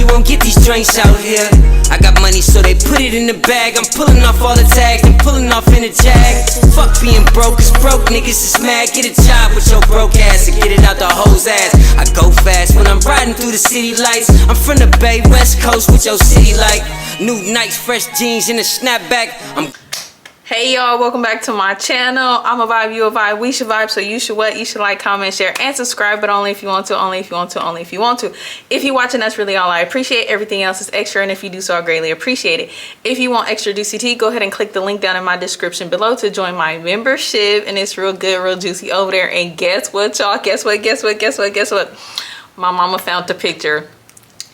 you won't get these joints out here. I got money, so they put it in the bag. I'm pulling off all the tags and pulling off in a jag. Fuck being broke, cause broke niggas is mad. Get a job with your broke ass and get it out the hoe's ass. I go fast when I'm riding through the city lights. I'm from the Bay, West Coast with your city like new Nikes, fresh jeans, and a snapback. Hey y'all, welcome back to my channel. I'm a vibe, you a vibe, we should vibe, so you should what? You should like, comment, share, and subscribe, but only if you want to, only if you want to, only if you want to. If you're watching, that's really all I appreciate. Everything else is extra, and if you do so, I greatly appreciate it. If you want extra juicy tea, go ahead and click the link down in my description below to join my membership, and it's real good, real juicy over there. And guess what, y'all? Guess what? My mama found the picture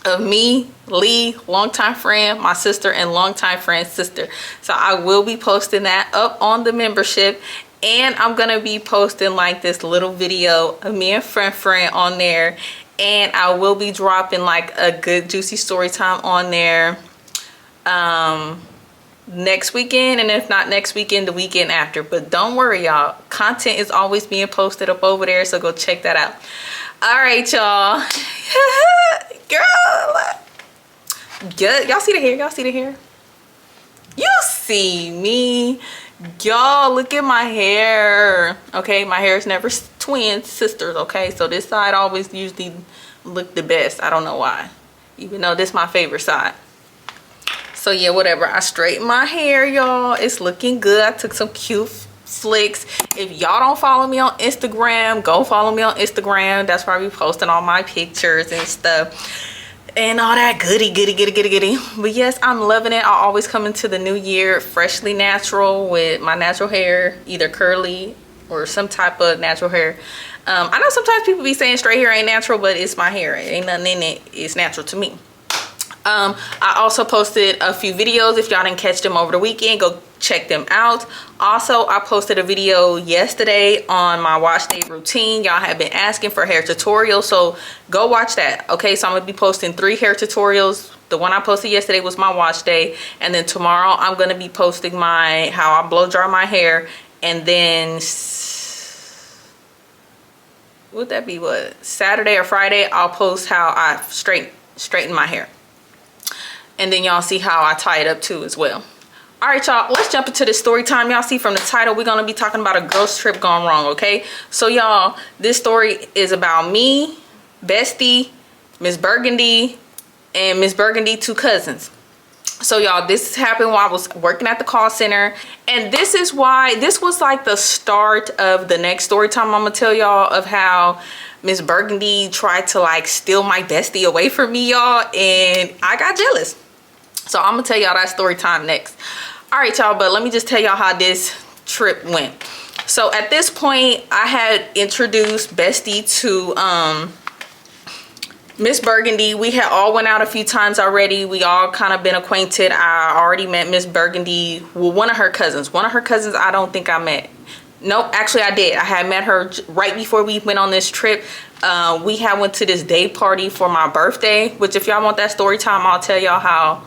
of me, Lee, longtime friend, my sister, and longtime friend's sister. So I will be posting that up on the membership, and I'm gonna be posting like this little video of me and friend on there, and I will be dropping like a good juicy story time on there next weekend, and if not next weekend, the weekend after. But don't worry, y'all, content is always being posted up over there, so go check that out. All right, y'all. Girl, good. Y'all see the hair? Y'all see the hair? You see me? Y'all, look at my hair. Okay, my hair is never twin sisters. Okay, so this side always usually look the best. I don't know why, even though this is my favorite side. So yeah, whatever. I straightened my hair, y'all. It's looking good. I took some cute flicks. If y'all don't follow me on Instagram, go follow me on Instagram. That's where I be posting all my pictures and stuff and all that goody. But yes, I'm loving it. I always come into the new year freshly natural with my natural hair, either curly or some type of natural hair. I know sometimes people be saying straight hair ain't natural, but it's my hair. It ain't nothing in it. It's natural to me. I also posted a few videos. If y'all didn't catch them over the weekend, go check them out. Also, I posted a video yesterday on my wash day routine. Y'all have been asking for hair tutorials, so go watch that. Okay, so I'm gonna be posting 3 hair tutorials. The one I posted yesterday was my wash day, and then tomorrow I'm gonna be posting my how I blow dry my hair, and then would that be what, Saturday or Friday, I'll post how I straighten my hair. And then y'all see how I tie it up too as well. All right, y'all, let's jump into the story time. Y'all see from the title, we're gonna be talking about a girl's trip gone wrong, okay? So y'all, this story is about me, Bestie, Miss Burgundy, and Miss Burgundy 2 cousins. So y'all, this happened while I was working at the call center, and this is why, this was like the start of the next story time I'm gonna tell y'all of how Miss Burgundy tried to like steal my bestie away from me, y'all, and I got jealous. So I'm gonna tell y'all that story time next. All right, y'all, but let me just tell y'all how this trip went. So at this point, I had introduced Bestie to Miss Burgundy. We had all went out a few times already. We all kind of been acquainted. I already met Miss Burgundy, well, one of her cousins. One of her cousins I don't think I met. Nope, actually I did. I had met her right before we went on this trip. We had went to this day party for my birthday, which if y'all want that story time, I'll tell y'all how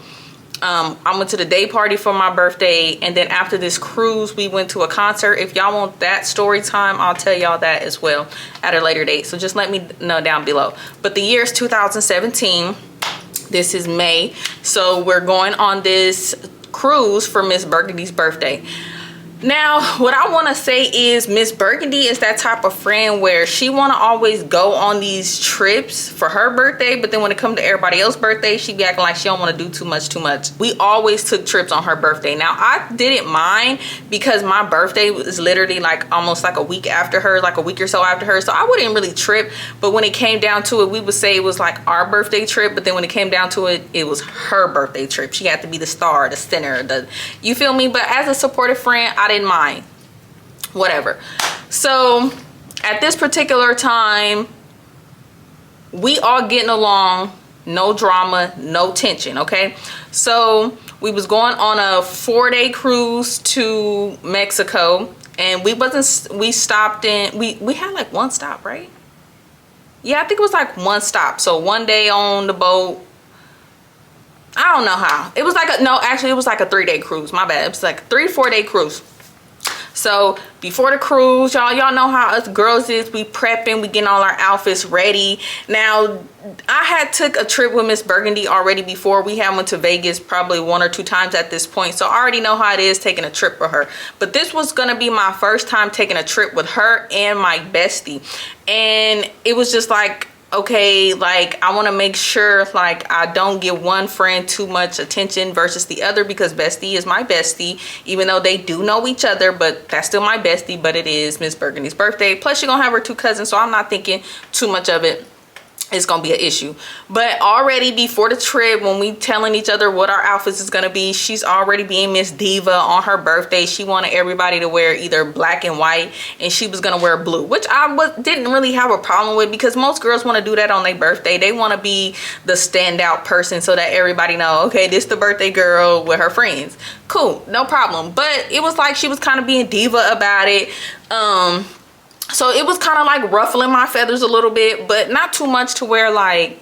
I went to the day party for my birthday, and then after this cruise we went to a concert. If y'all want that story time, I'll tell y'all that as well at a later date, so just let me know down below. But the year is 2017. This is May, so we're going on this cruise for Miss Burgundy's birthday. Now, what I want to say is Miss Burgundy is that type of friend where she want to always go on these trips for her birthday, but then when it comes to everybody else's birthday, she be acting like she don't want to do too much. We always took trips on her birthday. Now, I didn't mind because my birthday was literally like almost like a week after her, like a week or so after her, so I wouldn't really trip. But when it came down to it, we would say it was like our birthday trip, but then when it came down to it, it was her birthday trip. She had to be the star, the center, you feel me? But as a supportive friend, I didn't mind, whatever. So at this particular time, we all getting along, no drama, no tension, okay? So we was going on a 4-day cruise to Mexico, and we stopped in, we had like one stop, right? Yeah, I think it was like one stop. So one day on the boat, I don't know how. It was like no, actually it was like a 3-day cruise, my bad. It was like a 3 to 4 day cruise. So before the cruise, y'all know how us girls is. We prepping, we getting all our outfits ready. Now, I had took a trip with Miss Burgundy already before. We had went to Vegas probably 1 or 2 times at this point. So I already know how it is taking a trip with her. But this was gonna be my first time taking a trip with her and my bestie. And it was just like, okay, like I want to make sure like I don't give one friend too much attention versus the other, because bestie is my bestie, even though they do know each other, but that's still my bestie. But it is Miss Burgundy's birthday, plus she's gonna have her 2 cousins, so I'm not thinking too much of it it's gonna be an issue. But already before the trip, when we telling each other what our outfits is gonna be, she's already being Miss Diva. On her birthday, she wanted everybody to wear either black and white, and she was gonna wear blue, which didn't really have a problem with, because most girls want to do that on their birthday. They want to be the standout person so that everybody know, okay, this the birthday girl with her friends. Cool, no problem. But it was like she was kind of being diva about it. So it was kind of like ruffling my feathers a little bit, but not too much to where like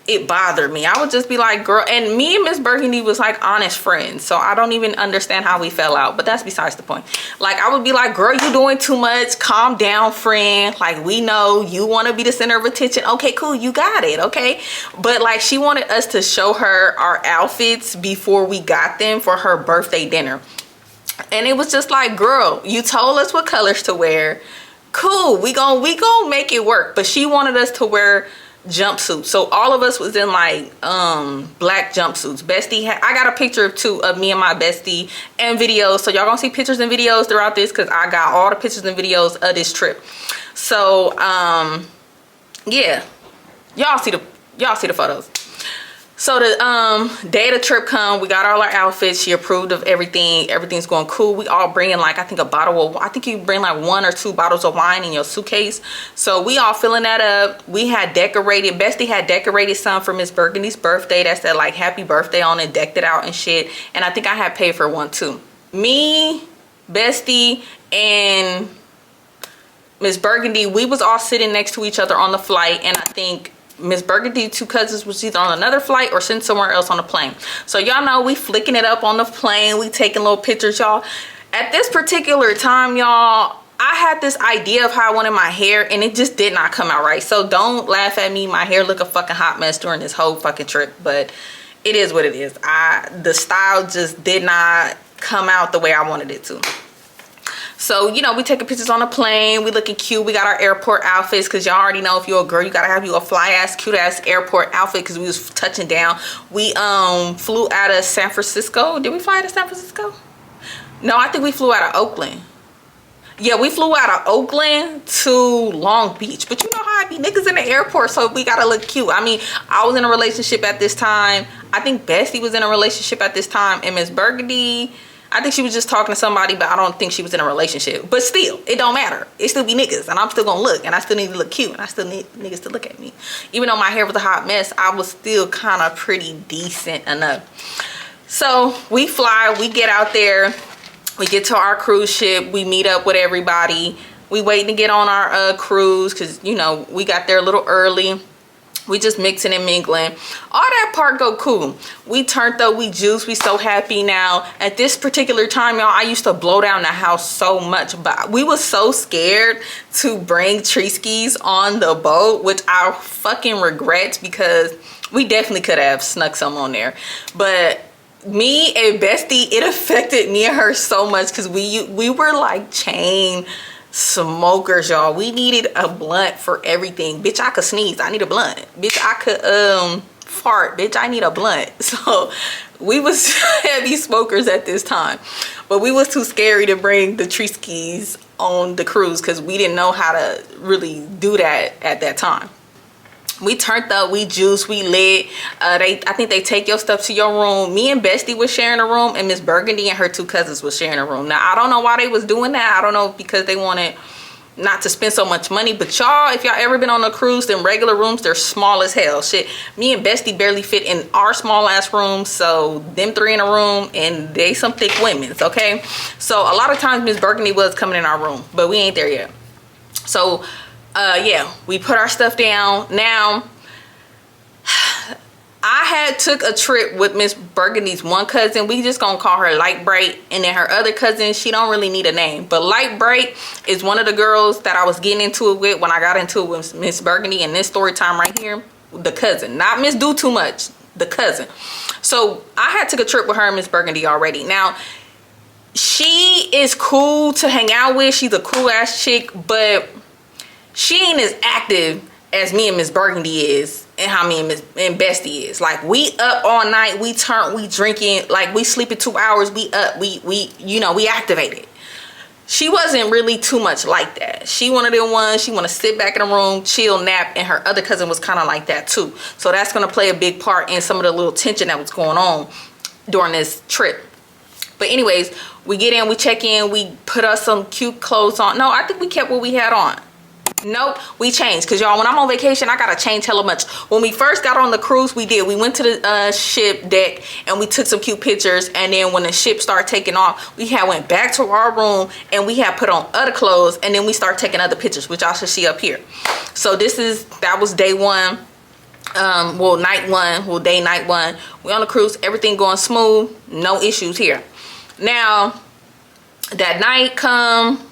it bothered me. I would just be like, girl, and me and Miss Burgundy was like honest friends, so I don't even understand how we fell out, but that's besides the point. Like I would be like, girl, you doing too much, calm down, friend. Like we know you want to be the center of attention. Okay, cool, you got it, okay. But like she wanted us to show her our outfits before we got them for her birthday dinner, and it was just like, girl, you told us what colors to wear. Cool, we gon' make it work. But she wanted us to wear jumpsuits, so all of us was in like black jumpsuits. Bestie I got a picture too of me and my bestie and videos, so y'all gonna see pictures and videos throughout this, because I got all the pictures and videos of this trip. So yeah, y'all see the photos. So the day of the trip come, we got all our outfits. She approved of everything. Everything's going cool. We all bringing like, I think you bring like 1 or 2 bottles of wine in your suitcase. So we all filling that up. We had decorated, Bestie had decorated some for Miss Burgundy's birthday that said like happy birthday on it, decked it out and shit. And I think I had paid for one too. Me, Bestie, and Miss Burgundy, we was all sitting next to each other on the flight, and I think Miss Burgundy 2 cousins was either on another flight or sent somewhere else on the plane. So y'all know we flicking it up on the plane, we taking little pictures, y'all. At this particular time, y'all, I had this idea of how I wanted my hair, and it just did not come out right. So don't laugh at me. My hair look a fucking hot mess during this whole fucking trip, but it is what it is. The style just did not come out the way I wanted it to. So, you know, we taking pictures on the plane. We looking cute. We got our airport outfits, because y'all already know if you're a girl, you gotta have you a fly ass, cute ass airport outfit, because we was touching down. We flew out of San Francisco. Did we fly out of San Francisco? No, I think we flew out of Oakland. Yeah, we flew out of Oakland to Long Beach. But you know how I be niggas in the airport, so we gotta look cute. I mean, I was in a relationship at this time. I think Bestie was in a relationship at this time, and Miss Burgundy, I think she was just talking to somebody, but I don't think she was in a relationship. But still, it don't matter. It still be niggas, and I'm still gonna look, and I still need to look cute, and I still need niggas to look at me. Even though my hair was a hot mess, I was still kind of pretty decent enough. So we fly, we get out there, we get to our cruise ship, we meet up with everybody. We waiting to get on our cruise, because, you know, we got there a little early. We just mixing and mingling. All that part go cool. We turned up, we juiced, we so happy now. At this particular time, y'all, I used to blow down the house so much, but we was so scared to bring tree skis on the boat, which I fucking regret, because we definitely could have snuck some on there. But me and Bestie, it affected me and her so much, because we were like chain smokers, y'all. We needed a blunt for everything. Bitch, I could sneeze, I need a blunt. Bitch, I could fart, bitch, I need a blunt. So we was heavy smokers at this time, but we was too scary to bring the tree skis on the cruise, because we didn't know how to really do that at that time. We turned up, we juiced, we lit. I think they take your stuff to your room. Me and Bestie was sharing a room, and Miss Burgundy and her 2 cousins was sharing a room. Now, I don't know why they was doing that. I don't know, because they wanted not to spend so much money. But y'all, if y'all ever been on a cruise, then regular rooms, they're small as hell. Shit, me and Bestie barely fit in our small ass room. So them 3 in a room, and they some thick women's, okay? So a lot of times Miss Burgundy was coming in our room, but we ain't there yet. So yeah, we put our stuff down. Now, I had took a trip with Miss Burgundy's one cousin. We just gonna call her Light Bright, and then her other cousin, she don't really need a name, but Light Bright is one of the girls that I was getting into it with when I got into it with Miss Burgundy. And this story time right here, the cousin, not Miss Do Too Much, the cousin. So I had took a trip with her and Miss Burgundy already. Now she is cool to hang out with. She's a cool ass chick, but she ain't as active as me and Miss Burgundy is, and how me and Bestie is. Like, we up all night, we drinking, like we sleeping 2 hours, we up, we you know, we activated. She wasn't really too much like that. She one of them ones, she want to sit back in the room, chill, nap, and her other cousin was kind of like that too. So that's going to play a big part in some of the little tension that was going on during this trip. But anyways, we get in, we check in, we put us some cute clothes on. No, I think we kept what we had on. Nope, we changed, because y'all, when I'm on vacation, I gotta change hella much. When we first got on the cruise, we went to the ship deck and we took some cute pictures, and then when the ship started taking off, we had went back to our room and we had put on other clothes, and then we started taking other pictures, which y'all should see up here. So that was day one, day night one. We on the cruise, everything going smooth, no issues here. Now that night come,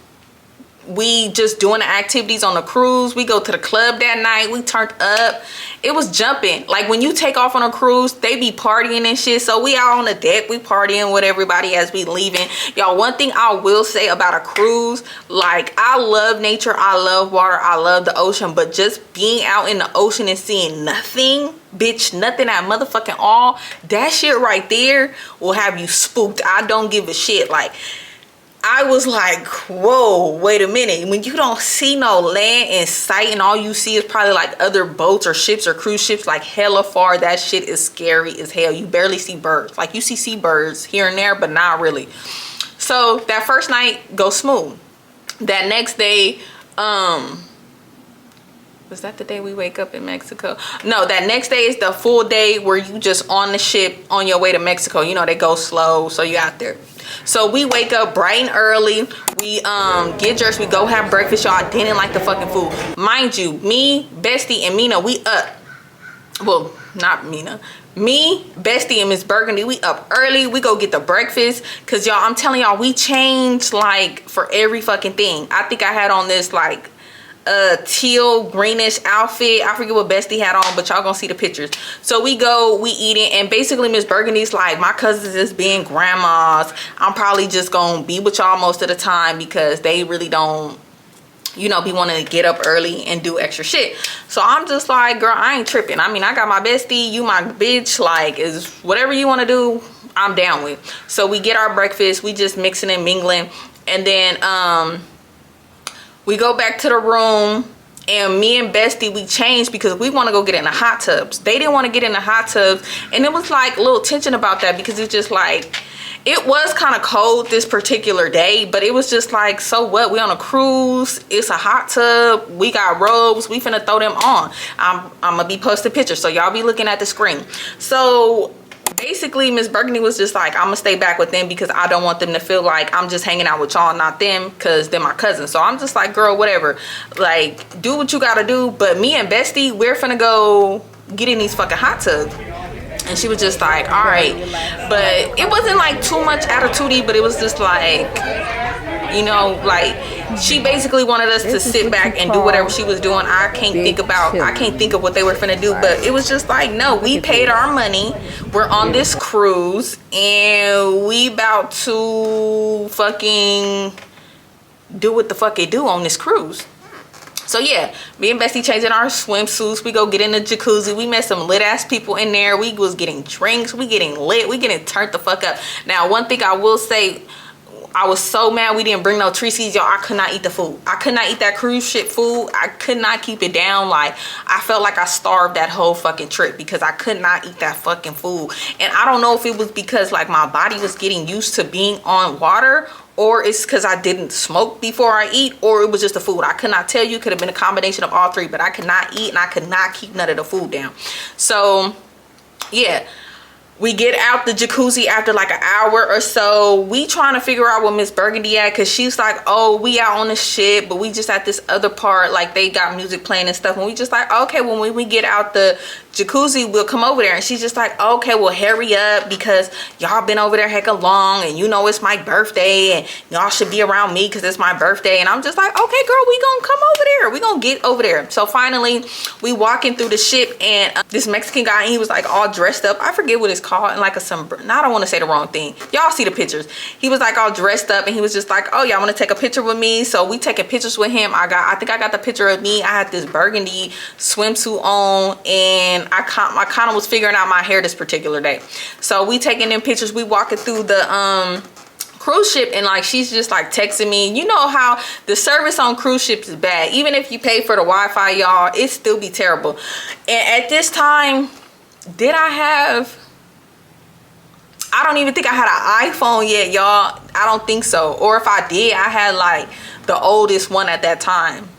we just doing the activities on the cruise. We go to the club that night. We turned up. It was jumping. Like, when you take off on a cruise, they be partying and shit. So we out on the deck, we partying with everybody as we leaving. Y'all, one thing I will say about a cruise, like, I love nature, I love water, I love the ocean, but just being out in the ocean and seeing nothing, bitch, nothing at motherfucking all, that shit right there will have you spooked. I don't give a shit. Like, I was like, whoa, wait a minute. When you don't see no land in sight and all you see is probably like other boats or ships or cruise ships like hella far, that shit is scary as hell. You barely see birds. Like, you see seabirds here and there, but not really. So that first night goes smooth. That next day, was that the day we wake up in Mexico? No, that next day is the full day where you just on the ship on your way to Mexico. You know, they go slow, so you out there. So we wake up bright and early. We get dressed. We go have breakfast. Y'all, I didn't like the fucking food. Mind you, me, Bestie, and Mina, we up. Well, not Mina. Me, Bestie, and Miss Burgundy, we up early. We go get the breakfast. Because, y'all, I'm telling y'all, we changed, like, for every fucking thing. I think I had on this, like, teal greenish outfit. I forget what Bestie had on, but y'all gonna see the pictures. So we go, we eat it, and basically Miss Burgundy's like, my cousins is being grandmas. I'm probably just gonna be with y'all most of the time because they really don't, you know, be wanting to get up early and do extra shit. So I'm just like, girl, I ain't tripping. I mean, I got my bestie, you my bitch, like, is whatever you want to do, I'm down with. So we get our breakfast, we just mixing and mingling, and then we go back to the room, and me and Bestie, we changed because we want to go get in the hot tubs. They didn't want to get in the hot tubs, and it was like a little tension about that because it's just like, it was kind of cold this particular day, but it was just like, so what? We on a cruise, it's a hot tub, we got robes, we finna throw them on. I'm gonna be posting pictures, so y'all be looking at the screen. So basically Miss Burgundy was just like, I'm gonna stay back with them because I don't want them to feel like I'm just hanging out with y'all, not them, because they're my cousins. So I'm just like, girl, whatever, like, do what you gotta do. But me and Bestie, we're finna go get in these fucking hot tubs. And she was just like, all right. But it wasn't like too much attitude-y, but it was just like, you know, like, she basically wanted us to sit back and do whatever she was doing. I can't think of what they were finna do, but it was just like, no, we paid our money, we're on this cruise, and we about to fucking do what the fuck they do on this cruise. So yeah, me and Bestie changing our swimsuits. We go get in the jacuzzi. We met some lit ass people in there. We was getting drinks. We getting lit. We getting turned the fuck up. Now, one thing I will say, I was so mad we didn't bring no treaties, y'all. I could not eat the food. I could not eat that cruise ship food. I could not keep it down. Like, I felt like I starved that whole fucking trip because I could not eat that fucking food. And I don't know if it was because, like, my body was getting used to being on water, or it's because I didn't smoke before I eat, or it was just the food. I could not tell you. It could have been a combination of all three, but I could not eat and I could not keep none of the food down. So yeah, we get out the jacuzzi after like an hour or so. We trying to figure out what Miss Burgundy at, because she's like, oh, we out on the ship, but we just at this other part, like they got music playing and stuff, and we just like, okay, well, when we get out the Jacuzzi will come over there, and she's just like, okay, well, hurry up because y'all been over there hecka long, and you know it's my birthday, and y'all should be around me because it's my birthday. And I'm just like, okay, girl, we gonna come over there. We gonna get over there. So finally, we walking through the ship, and this Mexican guy, he was like all dressed up. I forget what it's called, and like a sombrero. Now I don't want to say the wrong thing. Y'all see the pictures. He was like all dressed up, and he was just like, oh, y'all want to take a picture with me? So we taking pictures with him. I think I got the picture of me. I had this burgundy swimsuit on, and I kind of was figuring out my hair this particular day. So we taking them pictures. We walking through the cruise ship, and like she's just like texting me. You know how the service on cruise ships is bad. Even if you pay for the Wi-Fi, y'all, it still be terrible. And at this time, I don't even think I had an iPhone yet, y'all. I don't think so. Or if I did, I had like the oldest one at that time.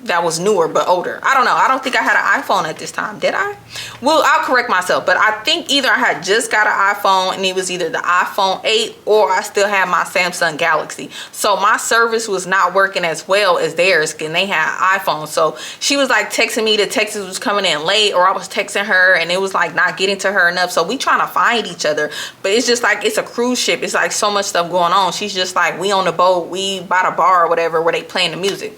That was newer but older. I don't know. I don't think I had an iPhone at this time. Did I? Well, I'll correct myself, but I think either I had just got an iPhone, and it was either the iPhone 8, or I still had my Samsung Galaxy. So my service was not working as well as theirs, and they had iPhone. So she was like texting me. The text was coming in late, or I was texting her and it was like not getting to her enough. So we trying to find each other, but it's just like, it's a cruise ship. It's like so much stuff going on. She's just like, we on the boat, we by the bar or whatever where they playing the music.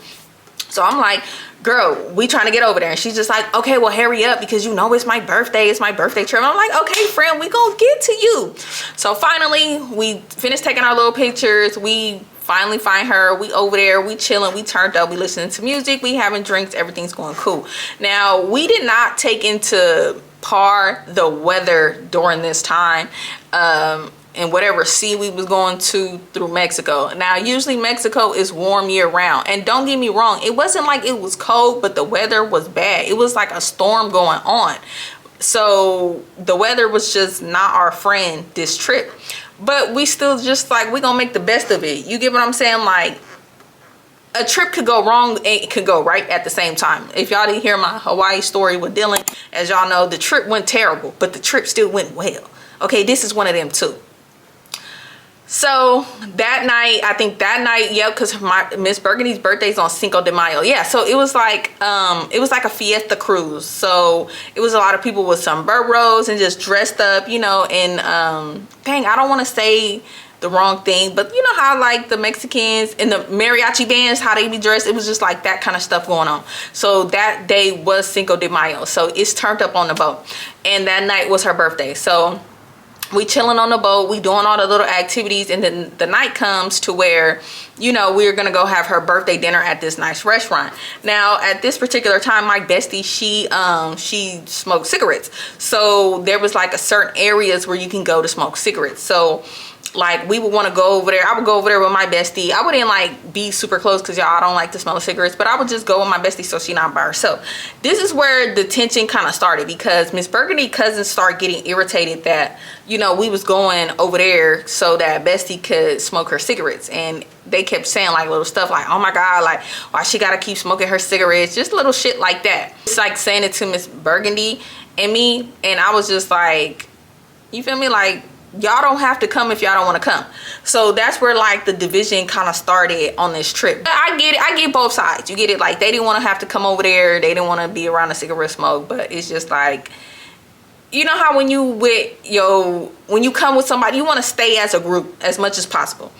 So I'm like, girl, we trying to get over there. And she's just like, okay, well, hurry up because you know it's my birthday. It's my birthday trip. And I'm like, okay, friend, we gonna get to you. So finally, we finished taking our little pictures. We finally find her. We over there. We chilling. We turned up. We listening to music. We having drinks. Everything's going cool. Now, we did not take into par the weather during this time. And whatever sea we was going to through Mexico. Now, usually Mexico is warm year round. And don't get me wrong, it wasn't like it was cold, but the weather was bad. It was like a storm going on. So the weather was just not our friend this trip. But we still just like, we gonna make the best of it. You get what I'm saying? Like, a trip could go wrong and it could go right at the same time. If y'all didn't hear my Hawaii story with Dylan, as y'all know, the trip went terrible, but the trip still went well. Okay, this is one of them too. So that night, I think that night, yep, because my Miss Burgundy's birthday is on Cinco de Mayo. Yeah, so it was like a fiesta cruise. So it was a lot of people with sombreros and just dressed up, you know, and dang, I don't want to say the wrong thing, but you know how like the Mexicans and the mariachi bands, how they be dressed, it was just like that kind of stuff going on. So that day was Cinco de Mayo. So it's turned up on the boat, and that night was her birthday. So we chilling on the boat, we doing all the little activities, and then the night comes to where, you know, we're gonna go have her birthday dinner at this nice restaurant. Now, at this particular time, my bestie, she smoked cigarettes. So there was like a certain areas where you can go to smoke cigarettes. So like we would want to go over there. I would go over there with my bestie. I wouldn't like be super close because y'all, I don't like to smell cigarettes, but I would just go with my bestie so she not by herself. This is where the tension kind of started, because Miss Burgundy cousins start getting irritated that, you know, we was going over there so that bestie could smoke her cigarettes. And they kept saying like little stuff like, oh my God, like why she gotta keep smoking her cigarettes, just little shit like that. It's like saying it to Miss Burgundy and me, and I was just like, you feel me, like y'all don't have to come if y'all don't want to come. So that's where like the division kind of started on this trip. I get it, I get both sides. You get it, like they didn't want to have to come over there, they didn't want to be around the cigarette smoke, but it's just like, you know how when you come with somebody, you want to stay as a group as much as possible.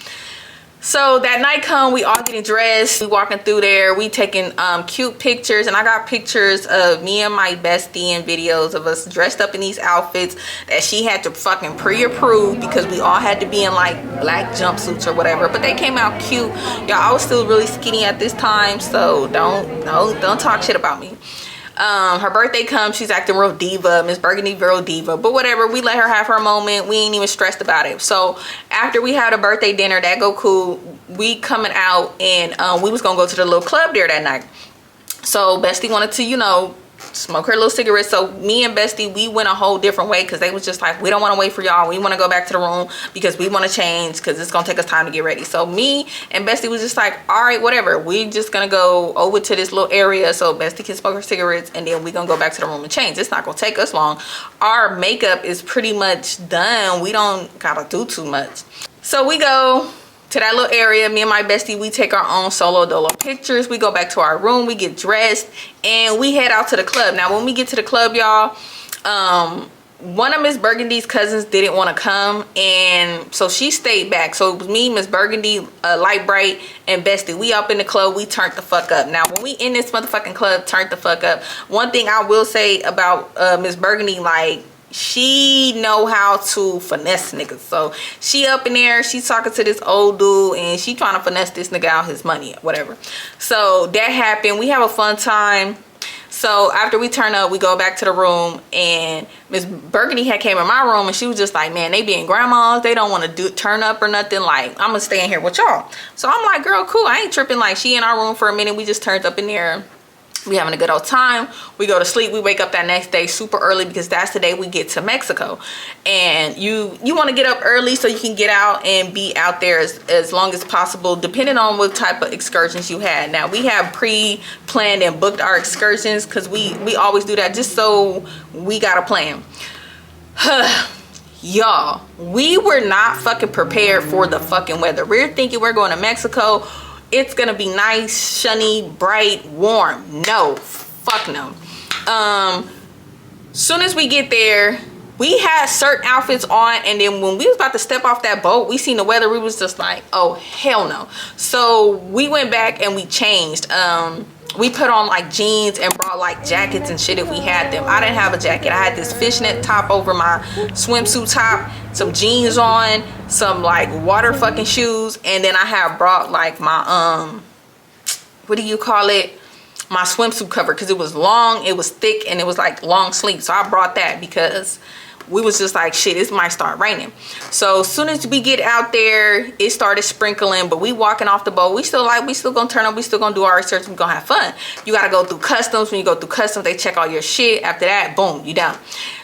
So that night come, we all getting dressed, we walking through there, we taking cute pictures, and I got pictures of me and my bestie and videos of us dressed up in these outfits that she had to fucking pre-approve because we all had to be in like black jumpsuits or whatever, but they came out cute. Y'all, I was still really skinny at this time, so don't talk shit about me. Her birthday comes, she's acting real diva, Miss Burgundy real diva, but whatever, we let her have her moment. We ain't even stressed about it. So after we had a birthday dinner, that go cool, we coming out, and we was gonna go to the little club there that night. So bestie wanted to, you know, smoke her little cigarette. So me and bestie, we went a whole different way, because they was just like, we don't want to wait for y'all, we want to go back to the room because we want to change, because it's gonna take us time to get ready. So me and bestie was just like, all right, whatever, we just gonna go over to this little area so bestie can smoke her cigarettes, and then we gonna go back to the room and change. It's not gonna take us long. Our makeup is pretty much done, we don't gotta do too much. So we go to that little area. Me and my bestie, we take our own solo dolo pictures. We go back to our room, we get dressed, and we head out to the club. Now when we get to the club, y'all, one of Miss Burgundy's cousins didn't want to come, and so she stayed back. So it was me, Miss Burgundy, Light Bright, and Bestie. We up in the club, we turned the fuck up. Now when we in this motherfucking club, turned the fuck up. One thing I will say about Miss Burgundy, like, she know how to finesse niggas. So she up in there, she talking to this old dude, and she trying to finesse this nigga out his money, whatever. So that happened. We have a fun time. So after we turn up, we go back to the room, and Miss Burgundy had came in my room, and she was just like, man, they being grandmas, they don't want to turn up or nothing, like, I'm gonna stay in here with y'all. So I'm like, girl, cool, I ain't tripping. Like, she in our room for a minute, we just turned up in there. We having a good old time. We go to sleep. We wake up that next day super early because that's the day we get to Mexico. And you want to get up early so you can get out and be out there as long as possible, depending on what type of excursions you had. Now we have pre-planned and booked our excursions because we always do that just so we got a plan. Y'all, we were not fucking prepared for the fucking weather. We're thinking we're going to Mexico. It's gonna be nice, sunny, bright, warm. No, fuck no. Soon as we get there, we had certain outfits on, and then when we was about to step off that boat, we seen the weather. We was just like, oh hell no. So we went back and we changed. We put on like jeans and brought like jackets and shit if we had them. I didn't have a jacket. I had this fishnet top over my swimsuit top, some jeans on, some like water fucking shoes, and then I have brought like my what do you call it, my swimsuit cover, because it was long, it was thick, and it was like long sleeve. So I brought that because we was just like, shit, this might start raining. So as soon as we get out there, it started sprinkling, but we walking off the boat. We still gonna turn up, we still gonna do our research, we gonna have fun. You gotta go through customs. When you go through customs, they check all your shit. After that, boom, you done.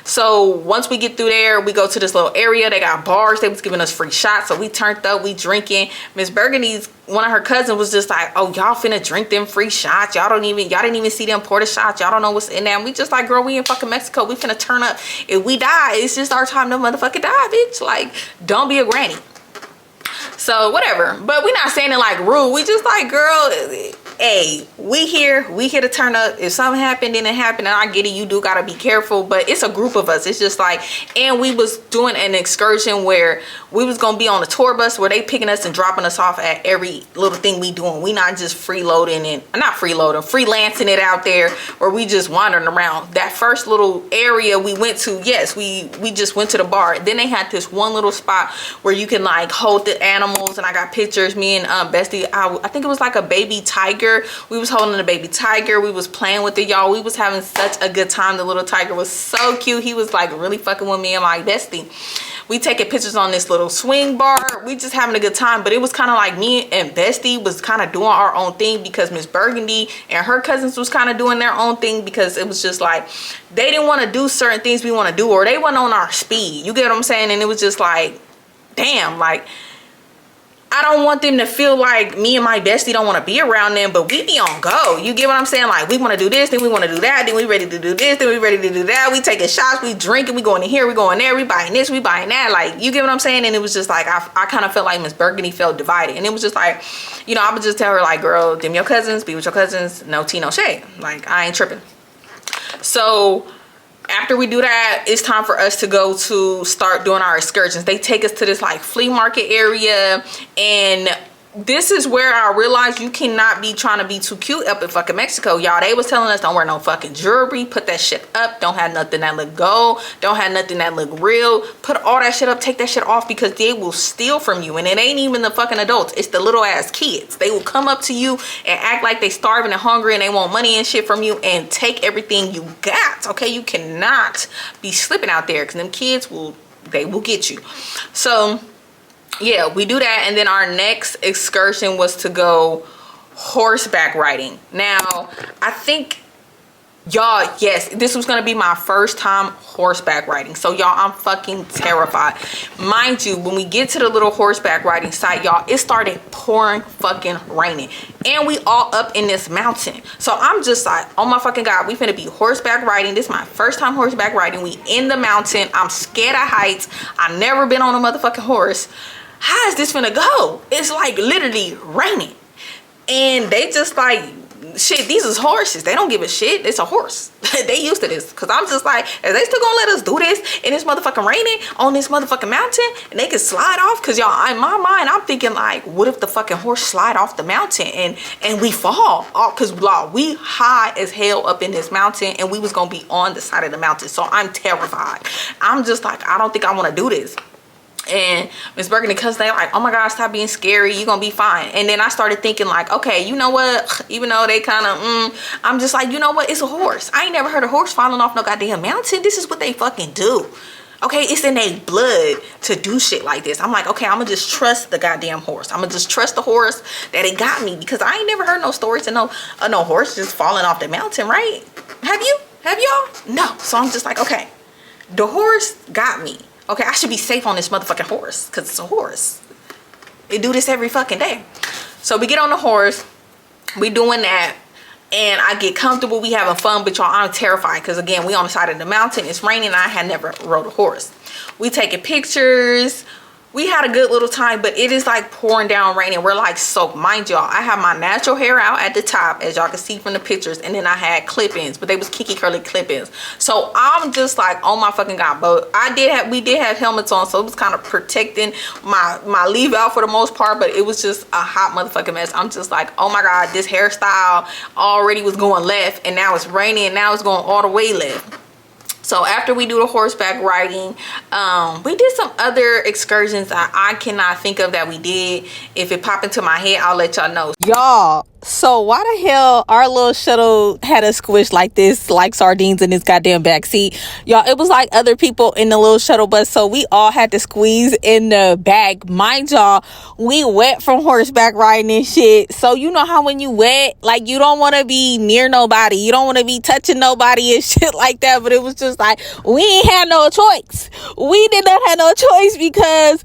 So once we get through there, we go to this little area. They got bars. They was giving us free shots. So we turned up, we drinking. Miss Burgundy's, one of her cousins was just like, oh, y'all finna drink them free shots. Y'all didn't even see them pour the shots. Y'all don't know what's in there. And we just like, girl, we in fucking Mexico. We finna turn up. If we die, it's just our time to motherfucking die, bitch. Like, don't be a granny. So whatever. But we not saying it like rude. We just like, girl, hey, we here to turn up. If something happened, then it happened, and I get it, you do gotta be careful, but it's a group of us. It's just like, and we was doing an excursion where we was gonna be on a tour bus where they picking us and dropping us off at every little thing we doing. We not just freelancing it out there, or we just wandering around. That first little area we went to, yes, we just went to the bar. Then they had this one little spot where you can like hold the animals, and I got pictures. Me and Bestie, I think it was like a baby tiger. We was holding a baby tiger. We was playing with it, y'all. We was having such a good time. The little tiger was so cute. He was like really fucking with me and my bestie. We taking pictures on this little swing bar. We just having a good time. But it was kind of like me and Bestie was kind of doing our own thing, because Miss Burgundy and her cousins was kind of doing their own thing, because it was just like they didn't want to do certain things we want to do, or they weren't on our speed. You get what I'm saying? And it was just like, damn, like, I don't want them to feel like me and my bestie don't want to be around them, but we be on go. You get what I'm saying? Like, we want to do this, then we want to do that, then we ready to do this, then we ready to do that. We taking shots, we drinking, we going in here, we going there, we buying this, we buying that. Like, you get what I'm saying? And it was just like, I kind of felt like Miss Burgundy felt divided. And it was just like, you know, I would just tell her like, girl, them your cousins, be with your cousins, no tea, no shade. Like, I ain't tripping. So after we do that, it's time for us to go to start doing our excursions. They take us to this like flea market area, and this is where I realized you cannot be trying to be too cute up in fucking Mexico, y'all. They was telling us don't wear no fucking jewelry, put that shit up, don't have nothing that look gold, don't have nothing that look real, put all that shit up, take that shit off, because they will steal from you. And it ain't even the fucking adults, it's the little ass kids. They will come up to you and act like they starving and hungry and they want money and shit from you and take everything you got. Okay, you cannot be slipping out there, because them kids will get you. So yeah, we do that. And then our next excursion was to go horseback riding. Now, I think, y'all, yes, this was gonna be my first time horseback riding. So y'all, I'm fucking terrified. Mind you, when we get to the little horseback riding site, y'all, it started pouring fucking raining, and we all up in this mountain. So I'm just like, oh my fucking god, we finna be horseback riding. This is my first time horseback riding. We in the mountain. I'm scared of heights. I've never been on a motherfucking horse. how is this finna go? It's like literally raining. And they just like, shit, these is horses. They don't give a shit. It's a horse. They used to this. Cause I'm just like, is they still gonna let us do this in this motherfucking raining on this motherfucking mountain? And they can slide off? Cause y'all, in my mind, I'm thinking like, what if the fucking horse slide off the mountain and we fall? Oh, cause blah, we high as hell up in this mountain and we was gonna be on the side of the mountain. So I'm terrified. I'm just like, I don't think I wanna do this. And Miss Burgundy, cause they like, oh my God, stop being scary, you gonna be fine. And then I started thinking like, okay, you know what, even though they kind of I'm just like, you know what, it's a horse. I ain't never heard a horse falling off no goddamn mountain. This is what they fucking do. Okay, it's in their blood to do shit like this. I'm like, okay, I'm gonna just trust the goddamn horse. I'm gonna just trust the horse that it got me, because I ain't never heard no stories of no horse just falling off the mountain, right? Have y'all? No. So I'm just like, okay, the horse got me. Okay, I should be safe on this motherfucking horse, because it's a horse. It do this every fucking day. So we get on the horse, we doing that, and I get comfortable, we having fun, but y'all, I'm terrified, because again, we on the side of the mountain, it's raining, and I had never rode a horse. We taking pictures, we had a good little time, but it is like pouring down rain and we're like soaked. Mind y'all, I have my natural hair out at the top, as y'all can see from the pictures, and then I had clip-ins, but they was kinky curly clip-ins. So I'm just like, oh my fucking God. But we did have helmets on, so it was kind of protecting my leave out for the most part, but it was just a hot motherfucking mess. I'm just like, oh my God, this hairstyle already was going left, and now it's raining, and now it's going all the way left. So after we do the horseback riding, we did some other excursions that I cannot think of that we did. If it pop into my head, I'll let y'all know. Y'all, so why the hell our little shuttle had us squished like this, like sardines in this goddamn back seat? Y'all, it was like other people in the little shuttle bus, so we all had to squeeze in the back. Mind y'all, we wet from horseback riding and shit. So you know how when you wet, like you don't want to be near nobody. You don't want to be touching nobody and shit like that. But it was just like, we ain't had no choice. We did not have no choice because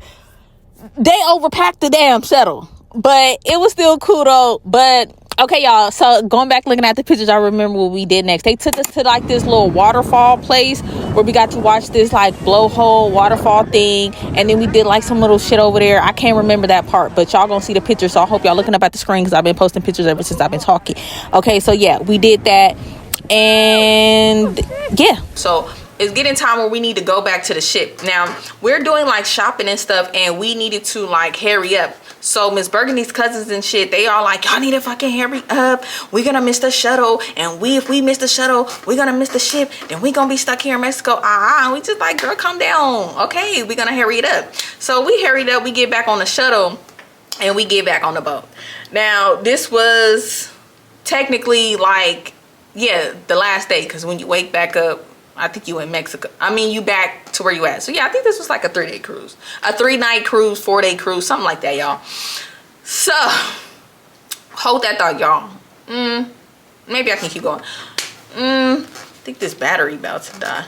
they overpacked the damn shuttle. But it was still cool though. But okay, y'all, so going back looking at the pictures, I remember what we did next. They took us to like this little waterfall place where we got to watch this like blowhole waterfall thing, and then we did like some little shit over there. I can't remember that part, but y'all gonna see the pictures, so I hope y'all looking up at the screen, because I've been posting pictures ever since I've been talking. Okay, so yeah, we did that, and yeah, so it's getting time where we need to go back to the ship. Now we're doing like shopping and stuff, and we needed to like hurry up. So Miss Burgundy's cousins and shit, they all like, y'all need to fucking hurry up. We're gonna miss the shuttle, and if we miss the shuttle, we're gonna miss the ship. Then we gonna be stuck here in Mexico. And we just like, girl, calm down. Okay, we're gonna hurry it up. So we hurried up. We get back on the shuttle, and we get back on the boat. Now this was technically like, yeah, the last day, because when you wake back up, I think you in Mexico. I mean, you back to where you at. So yeah, I think this was like a 3-day cruise, a 3-night cruise, 4-day cruise, something like that, y'all. So hold that thought, y'all. Maybe I can keep going. I think this battery about to die.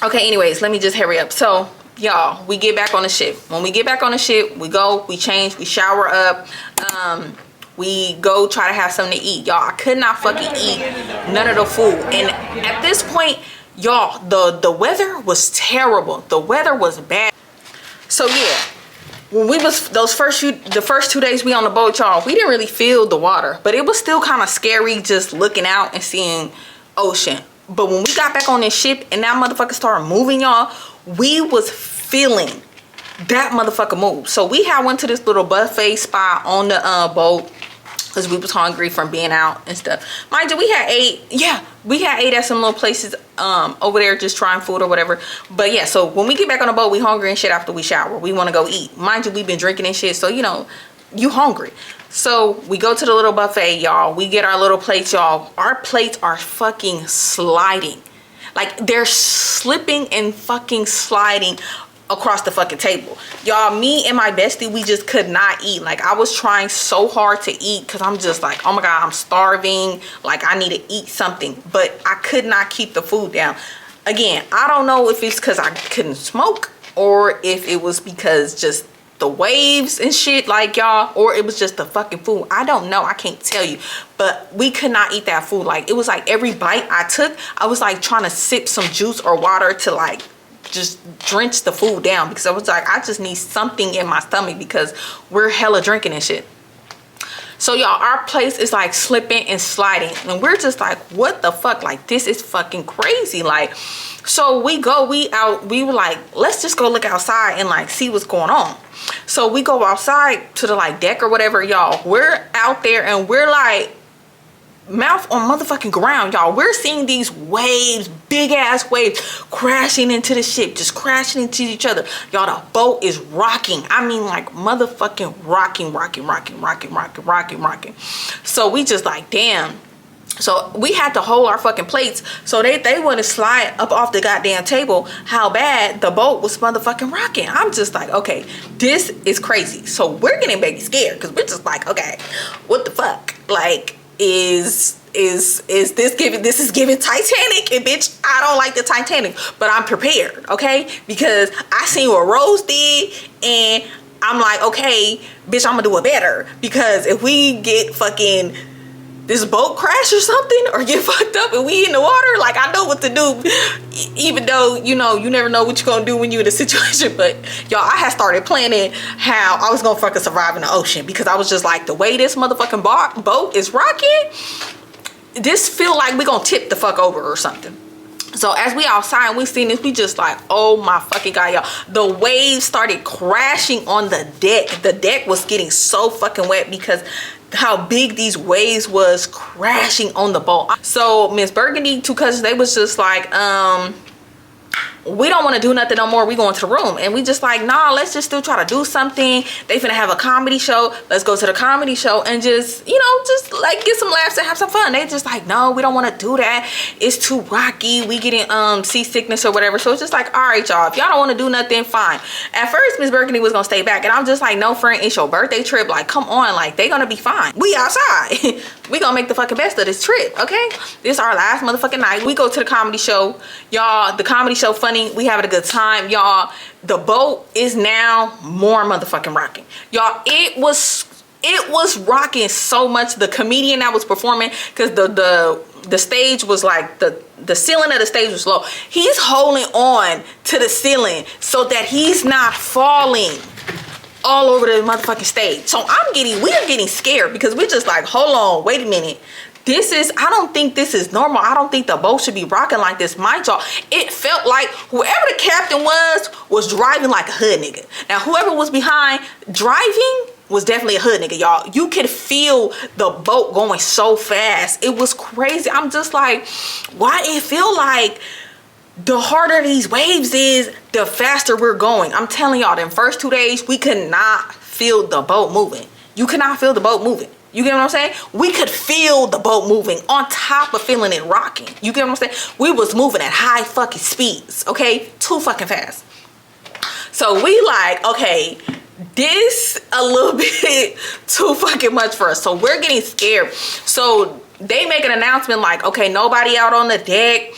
Okay, anyways, let me just hurry up. So y'all, we get back on the ship. When we get back on the ship, we go, we change, we shower up, we go try to have something to eat. Y'all, I could not fucking eat none of the food. And at this point, y'all, the weather was terrible. The weather was bad. So yeah, when we was the first 2 days we on the boat, y'all, we didn't really feel the water, but it was still kind of scary just looking out and seeing ocean. But when we got back on this ship and that motherfucker started moving, y'all, we was feeling that motherfucker move. So we had went to this little buffet spot on the boat, because we was hungry from being out and stuff. Mind you, we had ate at some little places over there, just trying food or whatever. But yeah, so when we get back on the boat, we hungry and shit after we shower. We want to go eat. Mind you, we've been drinking and shit, so you know, you hungry. So we go to the little buffet, y'all. We get our little plates, y'all. Our plates are fucking sliding. Like, they're slipping and fucking sliding across the fucking table. Y'all, me and my bestie, we just could not eat. Like, I was trying so hard to eat, because I'm just like, oh my God, I'm starving. Like, I need to eat something. But I could not keep the food down. Again, I don't know if it's because I couldn't smoke, or if it was because just the waves and shit, like, y'all, or it was just the fucking food. I don't know. I can't tell you. But we could not eat that food. Like, it was like every bite I took, I was like trying to sip some juice or water to like just drench the food down, because I was like, I just need something in my stomach because we're hella drinking and shit. So y'all, our place is like slipping and sliding, and we're just like, what the fuck? Like, this is fucking crazy. Like, so we were like, let's just go look outside and like see what's going on. So we go outside to the like deck or whatever, y'all. We're out there and we're like mouth on motherfucking ground, y'all. We're seeing these waves, big ass waves, crashing into the ship, just crashing into each other, y'all. The boat is rocking. I mean, like motherfucking rocking. So we just like, damn. So we had to hold our fucking plates so they wouldn't slide up off the goddamn table. How bad the boat was motherfucking rocking. I'm just like, okay, this is crazy. So we're getting baby scared because we're just like, okay, what the fuck? Like, is this giving Titanic? And bitch, I don't like the Titanic, but I'm prepared, okay? Because I seen what Rose did, and I'm like, okay, bitch, I'm gonna do it better. Because if we get fucking this boat crash or something, or get fucked up and we in the water, like, I know what to do. Even though, you know, you never know what you're gonna do when you're in a situation. But y'all, I had started planning how I was gonna fucking survive in the ocean, because I was just like, the way this motherfucking boat is rocking, this feel like we gonna tip the fuck over or something. So as we outside and we seen this, we just like, oh my fucking god, y'all. The waves started crashing on the deck. The deck was getting so fucking wet because how big these waves was crashing on the boat. So Miss Burgundy, two cousins, they was just like, we don't want to do nothing no more. We going to the room. And we just like, nah, let's just still try to do something. They finna have a comedy show. Let's go to the comedy show and just, you know, just like get some laughs and have some fun. They just like, no, we don't want to do that. It's too rocky. We getting seasickness or whatever. So it's just like, all right, y'all, if y'all don't want to do nothing, fine. At first, Miss Burgundy was gonna stay back, and I'm just like, no, friend, it's your birthday trip. Like, come on, like, they gonna be fine. We outside. We gonna make the fucking best of this trip, okay? This is our last motherfucking night. We go to the comedy show, y'all. The comedy show funny. We having a good time, y'all. The boat is now more motherfucking rocking, y'all. It was rocking so much. The comedian that was performing, because the stage was like, the ceiling of the stage was low. He's holding on to the ceiling so that he's not falling all over the motherfucking stage. So we are getting scared, because we're just like, hold on, wait a minute. I don't think this is normal. I don't think the boat should be rocking like this. Mind y'all, it felt like whoever the captain was driving like a hood nigga. Now, whoever was behind driving was definitely a hood nigga, y'all. You could feel the boat going so fast. It was crazy. I'm just like, why it feel like the harder these waves is, the faster we're going. I'm telling y'all, them first 2 days, we could not feel the boat moving. You could not feel the boat moving. You get what I'm saying? We could feel the boat moving on top of feeling it rocking. You get what I'm saying? We was moving at high fucking speeds, okay? Too fucking fast. So we like, okay, this a little bit too fucking much for us. So we're getting scared. So they make an announcement like, okay, nobody out on the deck.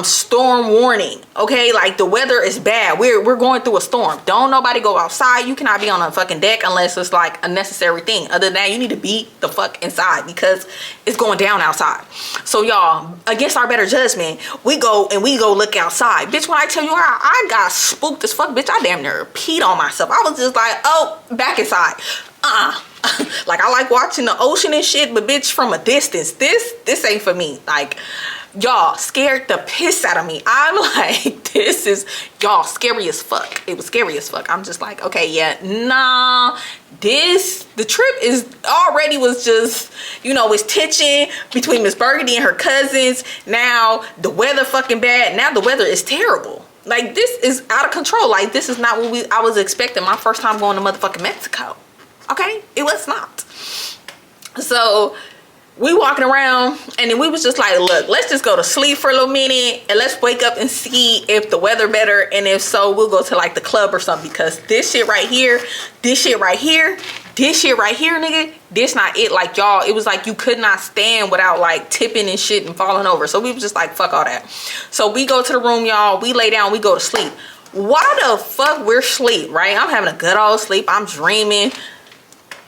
Storm warning, okay? Like, the weather is bad. We're going through a storm. Don't nobody go outside. You cannot be on a fucking deck unless it's like a necessary thing. Other than that, you need to be the fuck inside, because it's going down outside. So y'all, against our better judgment, we go look outside. Bitch, when I tell you how I got spooked as fuck, bitch, I damn near peed on myself. I was just like, oh, back inside. Like, I like watching the ocean and shit, but bitch, from a distance, this ain't for me. Like, y'all, scared the piss out of me. I'm like, this is, y'all, scary as fuck. It was scary as fuck. I'm just like, okay, yeah, nah, the trip is already was just, you know, it's tension between Miss Burgundy and her cousins. Now the weather fucking bad. Now the weather is terrible. Like, this is out of control. Like, this is not what I was expecting my first time going to motherfucking Mexico. Okay, it was not. So we walking around, and then we was just like, look, let's just go to sleep for a little minute, and let's wake up and see if the weather better, and if so, we'll go to like the club or something, because this shit right here, nigga, this not it. Like, y'all, it was like you could not stand without like tipping and shit and falling over. So we was just like, fuck all that. So we go to the room, y'all, we lay down, we go to sleep. Why the fuck we're asleep, right? I'm having a good old sleep. I'm dreaming,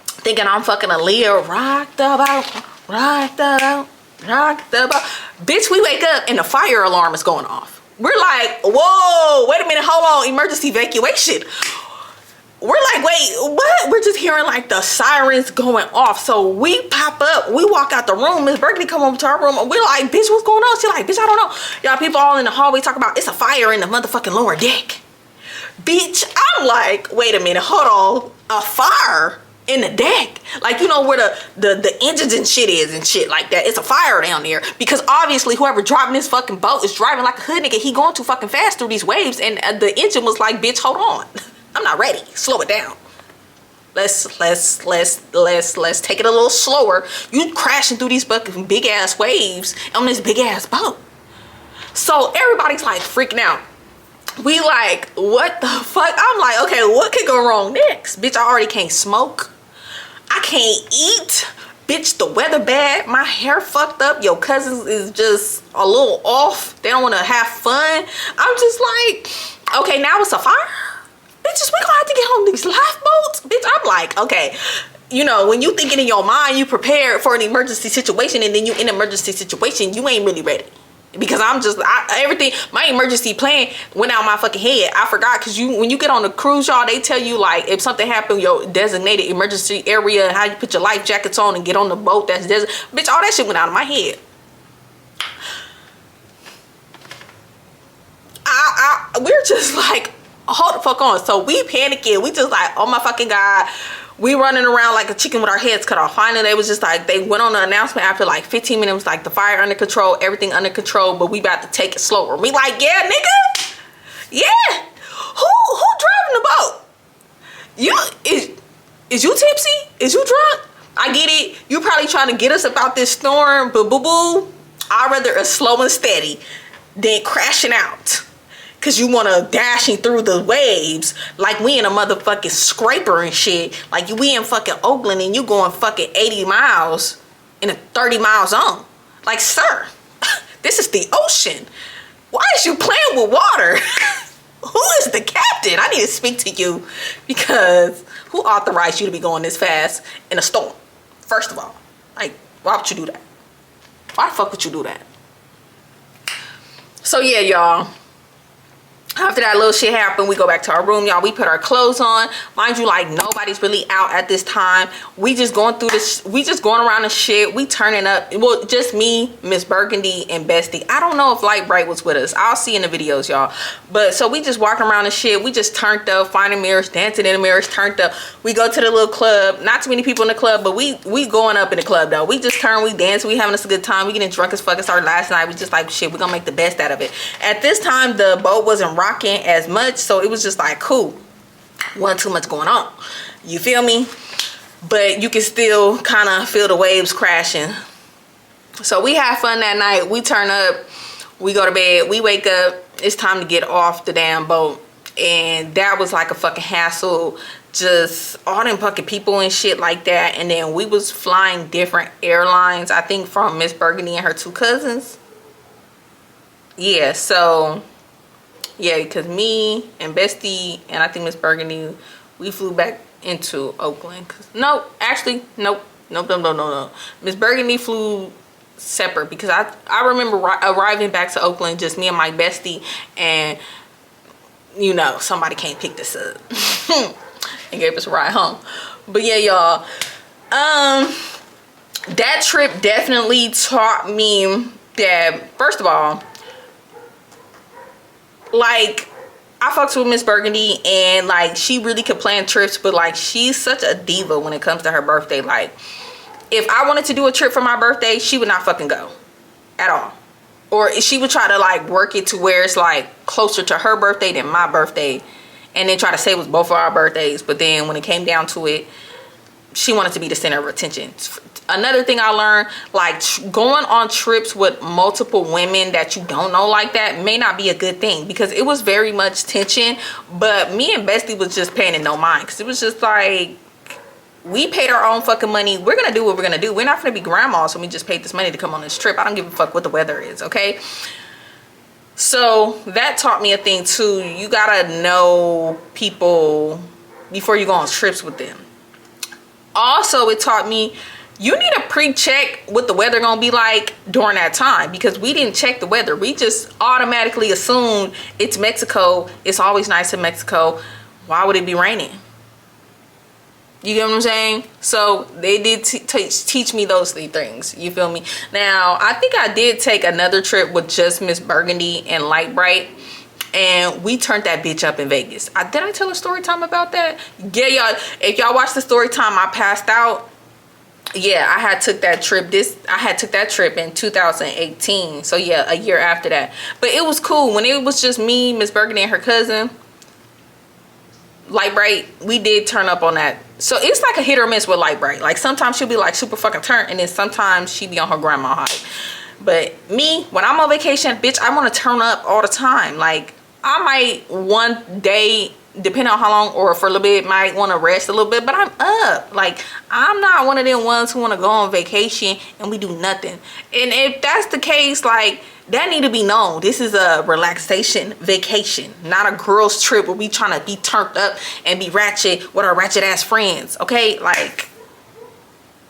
thinking I'm fucking Aaliyah, rocked about. Bitch, we wake up and the fire alarm is going off. We're like, whoa, wait hold on, emergency evacuation. We're like, wait, what? We're just hearing like the sirens going off. So we pop up, we walk out the room. Miss Burgundy come over to our room, and we're like, bitch, what's going on? She like, bitch, I don't know. Y'all, people all in the hallway talk about it's a fire in the motherfucking lower deck. Bitch, I'm like, wait a minute, hold on. A fire in the deck? Like, you know where the engines and shit is and shit like that. It's a fire down there. Because obviously whoever driving this fucking boat is driving like a hood nigga. He going too fucking fast through these waves, and the engine was like, bitch, hold on. I'm not ready. Slow it down. Let's take it a little slower. You crashing through these fucking big ass waves on this big ass boat. So everybody's like freaking out. We like, what the fuck? I'm like, okay, what could go wrong next? Bitch, I already can't smoke. I can't eat. Bitch, the weather bad. My hair fucked up. Your cousins is just a little off. They don't want to have fun. I'm just like, okay, now it's a fire? Bitches, we gonna have to get on these lifeboats? Bitch, I'm like, okay. You know, when you thinking in your mind, you prepared for an emergency situation, and then you in an emergency situation, you ain't really ready. Because I'm just, everything, my emergency plan went out my fucking head. I forgot, because when you get on the cruise, y'all, they tell you, like, if something happened, your designated emergency area, and how you put your life jackets on and get on the boat that's bitch, all that shit went out of my head. We're just like, hold the fuck on. So we panicking. We just like, oh my fucking God. We running around like a chicken with our heads cut off. Finally, they was just like, they went on the announcement after like 15 minutes, like the fire under control, everything under control, but we about to take it slower. We like, yeah, nigga. Yeah. Who driving the boat? You, is you tipsy? Is you drunk? I get it. You probably trying to get us about this storm, but boo-boo, I'd rather a slow and steady than crashing out. Cause you wanna dashing through the waves like we in a motherfucking scraper and shit. Like we in fucking Oakland and you going fucking 80 miles in a 30-mile zone. Like, sir, this is the ocean. Why is you playing with water? Who is the captain? I need to speak to you, because who authorized you to be going this fast in a storm? First of all, like, why would you do that? Why the fuck would you do that? So yeah, y'all. After that little shit happened, we go back to our room, y'all. We put our clothes on. Mind you, like, nobody's really out at this time. We just going through this. We just going around the shit. We turning up. Well, just me, Miss Burgundy, and Bestie. I don't know if Light Bright was with us. I'll see in the videos, y'all. But so we just walking around the shit. We just turned up, finding mirrors, dancing in the mirrors, turned up. We go to the little club. Not too many people in the club, but we going up in the club, though. We just turn, we dance, we having us a good time. We getting drunk as fuck. It started last night. We just like, shit, we gonna make the best out of it. At this time, the boat wasn't rocking as much, so it was just like, cool, wasn't too much going on, you feel me? But you can still kind of feel the waves crashing. So we had fun that night. We turn up, we go to bed, we wake up, it's time to get off the damn boat. And that was like a fucking hassle, just all them fucking people and shit like that. And then we was flying different airlines, I think, from Miss Burgundy and her two cousins. Yeah, so yeah, because me and Bestie and I think Miss Burgundy, we flew back into Oakland. No. Miss Burgundy flew separate, because I remember arriving back to Oakland, just me and my bestie, and you know, somebody came pick us up and gave us a ride home. But yeah, y'all, that trip definitely taught me that, first of all, like, I fucked with Miss Burgundy, and like, she really could plan trips, but like, she's such a diva when it comes to her birthday. Like, if I wanted to do a trip for my birthday, she would not fucking go at all. Or she would try to like work it to where it's like closer to her birthday than my birthday, and then try to say it was both of our birthdays. But then when it came down to it, she wanted to be the center of attention. Another thing I learned, like, going on trips with multiple women that you don't know like that may not be a good thing, because it was very much tension. But me and Bestie was just paying it no mind, because it was just like, we paid our own fucking money. We're gonna do what we're gonna do. We're not gonna be grandmas, so we just paid this money to come on this trip. I don't give a fuck what the weather is, okay? So that taught me a thing too. You gotta know people before you go on trips with them. Also, it taught me you need to pre-check what the weather gonna be like during that time, because we didn't check the weather. We just automatically assumed it's Mexico. It's always nice in Mexico. Why would it be raining? You get what I'm saying? So they did teach me those 3 things. You feel me? Now, I think I did take another trip with just Miss Burgundy and Light Bright. And we turned that bitch up in Vegas. Did I tell a story time about that? Yeah, y'all. If y'all watched the story time, I passed out. Yeah, I had took that trip. I had took that trip in 2018. So yeah, a year after that. But it was cool. When it was just me, Miss Burgundy, and her cousin, Light Bright, we did turn up on that. So it's like a hit or miss with Light Bright. Like sometimes she'll be like super fucking turned, and then sometimes she be on her grandma high. But me, when I'm on vacation, bitch, I want to turn up all the time. Like I might one day, depending on how long or for a little bit, might want to rest a little bit, but I'm up. Like I'm not one of them ones who want to go on vacation and we do nothing. And if that's the case, like that need to be known. This is a relaxation vacation, not a girls trip where we trying to be turned up and be ratchet with our ratchet ass friends. Okay, like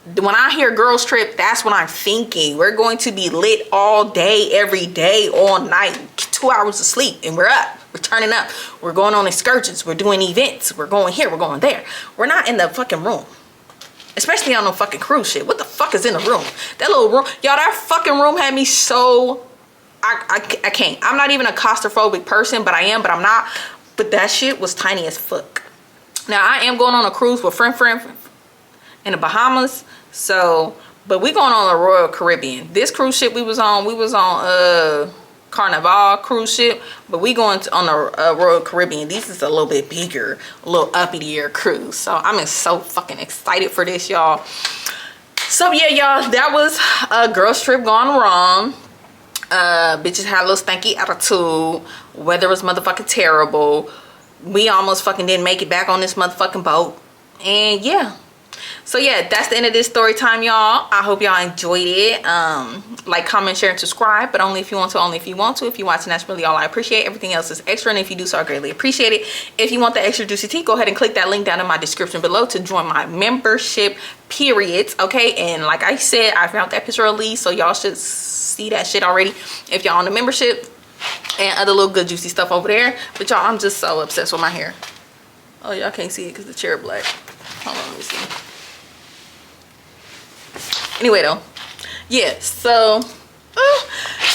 when I hear girls trip, that's what I'm thinking. We're going to be lit all day, every day, all night, 2 hours of sleep, and we're up. We're turning up. We're going on excursions. We're doing events. We're going here. We're going there. We're not in the fucking room. Especially on no fucking cruise shit. What the fuck is in the room? That little room. Y'all, that fucking room had me so... I can't. I'm not even a claustrophobic person, but I am, but I'm not. But that shit was tiny as fuck. Now, I am going on a cruise with friend in the Bahamas. So, but we going on a Royal Caribbean. This cruise ship we was on Carnival cruise ship, but we going on a Royal Caribbean. This is a little bit bigger, a little uppitier cruise. So I'm so fucking excited for this, y'all. So yeah, y'all, that was a girls trip gone wrong. Bitches had a little stanky attitude. Weather was motherfucking terrible. We almost fucking didn't make it back on this motherfucking boat. And yeah. So yeah, that's the end of this story time, y'all. I hope y'all enjoyed it. Like, comment, share, and subscribe, but only if you want to, only if you want to. If you're watching, that's really all I appreciate. Everything else is extra, and if you do so, I greatly appreciate it. If you want the extra juicy tea, go ahead and click that link down in my description below to join my membership, periods. Okay, and like I said, I found that picture of Lee, so y'all should see that shit already if y'all on the membership, and other little good juicy stuff over there. But y'all, I'm just so obsessed with my hair. Oh, y'all can't see it because the chair black. Hold on, let me see. Anyway though, yeah, so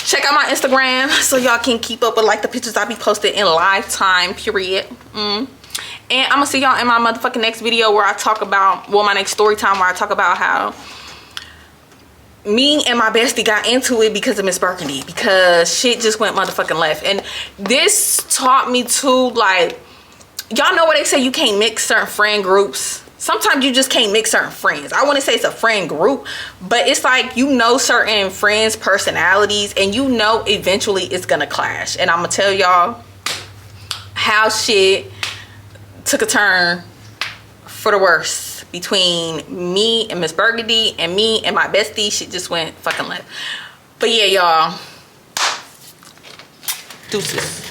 check out my Instagram so y'all can keep up with like the pictures I be posted in live time, period. And I'm gonna see y'all in my motherfucking next video where I talk about, well, my next story time where I talk about how me and my bestie got into it because of Miss Burgundy, because shit just went motherfucking left. And this taught me to, like, y'all know what they say, you can't mix certain friend groups. Sometimes you just can't mix certain friends. I wouldn't say it's a friend group, but it's like, you know, certain friends' personalities, and you know eventually it's gonna clash. And I'm gonna tell y'all how shit took a turn for the worse between me and Miss Burgundy, and me and my bestie. Shit just went fucking left. But yeah, y'all, deuces.